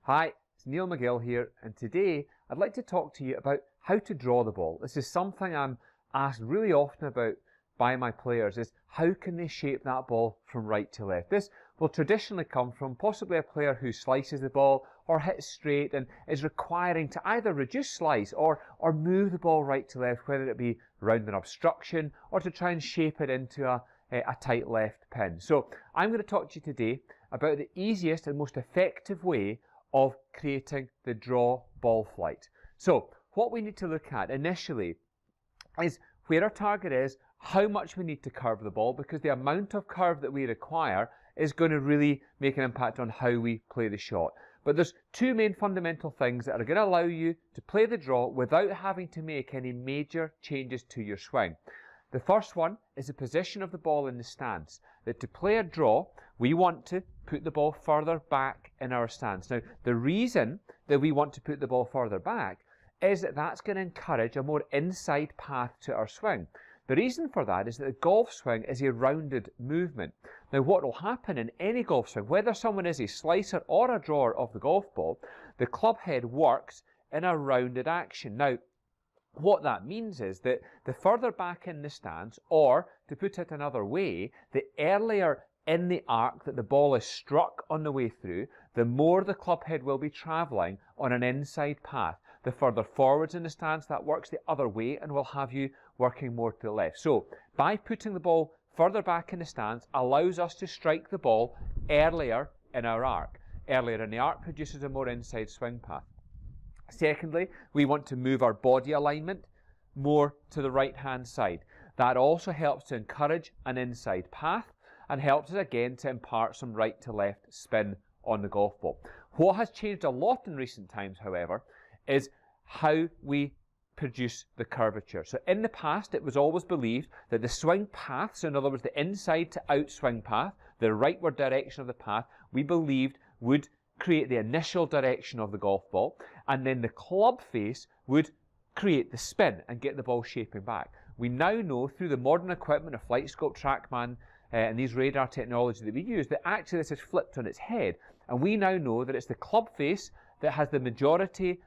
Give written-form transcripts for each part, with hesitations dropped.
Hi, it's Niall McGill here, and today I'd like to talk to you about how to draw the ball. This is something I'm asked really often about by my players, is how can they shape that ball from right to left. This will traditionally come from possibly a player who slices the ball or hits straight and is requiring to either reduce slice or move the ball right to left, whether it be round an obstruction or to try and shape it into a tight left pin. So I'm going to talk to you today about the easiest and most effective way of creating the draw ball flight. So what we need to look at initially is where our target is, how much we need to curve the ball, because the amount of curve that we require is going to really make an impact on how we play the shot. But there's two main fundamental things that are going to allow you to play the draw without having to make any major changes to your swing. The first one is the position of the ball in the stance. That to play a draw, we want to put the ball further back in our stance. Now, the reason that we want to put the ball further back is that that's going to encourage a more inside path to our swing. The reason for that is that the golf swing is a rounded movement. Now, what will happen in any golf swing, whether someone is a slicer or a drawer of the golf ball, the club head works in a rounded action. Now, what that means is that the further back in the stance, or to put it another way, the earlier in the arc that the ball is struck on the way through, the more the club head will be travelling on an inside path. The further forwards in the stance, that works the other way and will have you working more to the left. So by putting the ball further back in the stance allows us to strike the ball earlier in our arc. Earlier in the arc produces a more inside swing path. Secondly, we want to move our body alignment more to the right-hand side. That also helps to encourage an inside path and helps us again to impart some right to left spin on the golf ball. What has changed a lot in recent times, however, is how we produce the curvature. So in the past, it was always believed that the swing path, so in other words, the inside to out swing path, the rightward direction of the path, we believed would create the initial direction of the golf ball, and then the club face would create the spin and get the ball shaping back. We now know through the modern equipment of FlightScope, TrackMan, and these radar technology that we use, that actually this is flipped on its head, and we now know that it's the club face that has the majority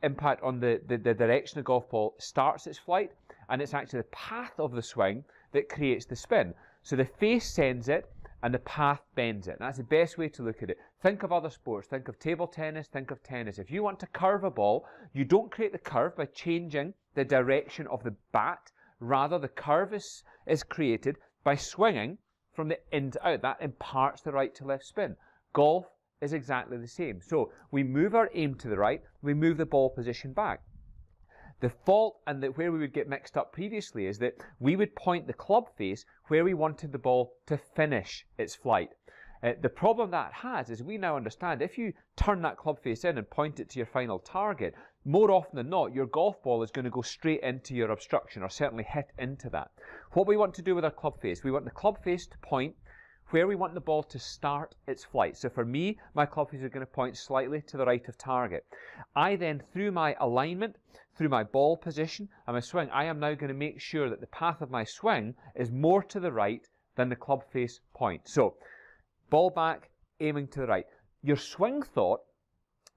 impact on the direction the golf ball starts its flight, and it's actually the path of the swing that creates the spin. So the face sends it and the path bends it. And that's the best way to look at it. Think of other sports. Think of table tennis. Think of tennis. If you want to curve a ball, you don't create the curve by changing the direction of the bat. Rather, the curve is created by swinging from the in to out. That imparts the right to left spin. Golf is exactly the same. So we move our aim to the right, we move the ball position back. The fault and where we would get mixed up previously is that we would point the club face where we wanted the ball to finish its flight. The problem that has is we now understand if you turn that club face in and point it to your final target, more often than not, your golf ball is going to go straight into your obstruction or certainly hit into that. What we want to do with our club face, we want the club face to point where we want the ball to start its flight. So for me, my club face is going to point slightly to the right of target. I then, through my alignment, through my ball position and my swing, I am now going to make sure that the path of my swing is more to the right than the club face point. So, ball back, aiming to the right. Your swing thought,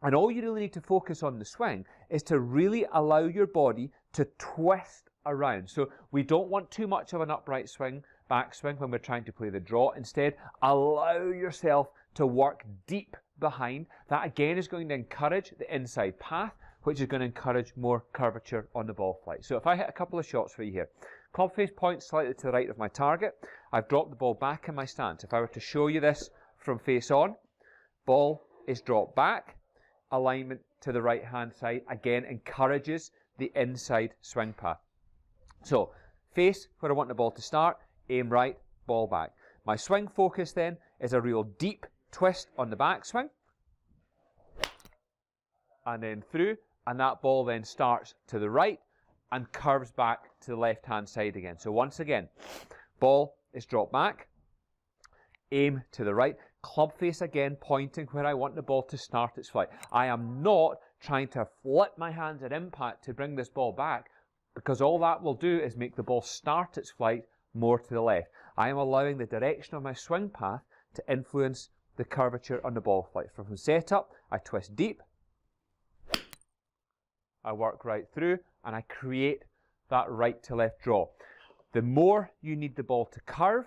and all you really need to focus on the swing, is to really allow your body to twist around. So we don't want too much of an upright swing, backswing when we're trying to play the draw. Instead, allow yourself to work deep behind. That again is going to encourage the inside path, which is going to encourage more curvature on the ball flight. So if I hit a couple of shots for you here, club face points slightly to the right of my target. I've dropped the ball back in my stance. If I were to show you this from face on, ball is dropped back, alignment to the right hand side, again encourages the inside swing path. So face where I want the ball to start, aim right, ball back. My swing focus then is a real deep twist on the backswing, and then through, and that ball then starts to the right and curves back to the left hand side again. So once again, ball is dropped back, aim to the right, club face again pointing where I want the ball to start its flight. I am not trying to flip my hands at impact to bring this ball back, because all that will do is make the ball start its flight more to the left. I am allowing the direction of my swing path to influence the curvature on the ball flight. From setup, I twist deep, I work right through, and I create that right to left draw. The more you need the ball to curve,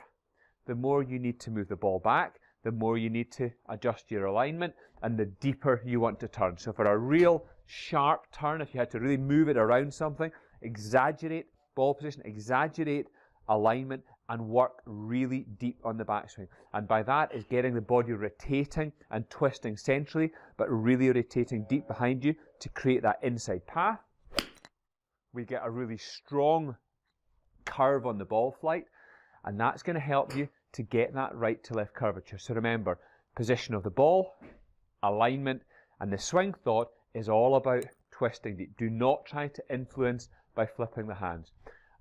the more you need to move the ball back, the more you need to adjust your alignment, and the deeper you want to turn. So for a real sharp turn, if you had to really move it around something, exaggerate ball position, exaggerate alignment, and work really deep on the backswing. And by that is getting the body rotating and twisting centrally, but really rotating deep behind you to create that inside path. We get a really strong curve on the ball flight, and that's going to help you to get that right to left curvature. So remember, position of the ball, alignment, and the swing thought is all about twisting deep. Do not try to influence by flipping the hands.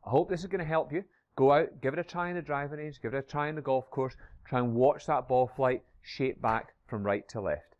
I hope this is going to help you. Go out, give it a try in the driving range, give it a try in the golf course, try and watch that ball flight shape back from right to left.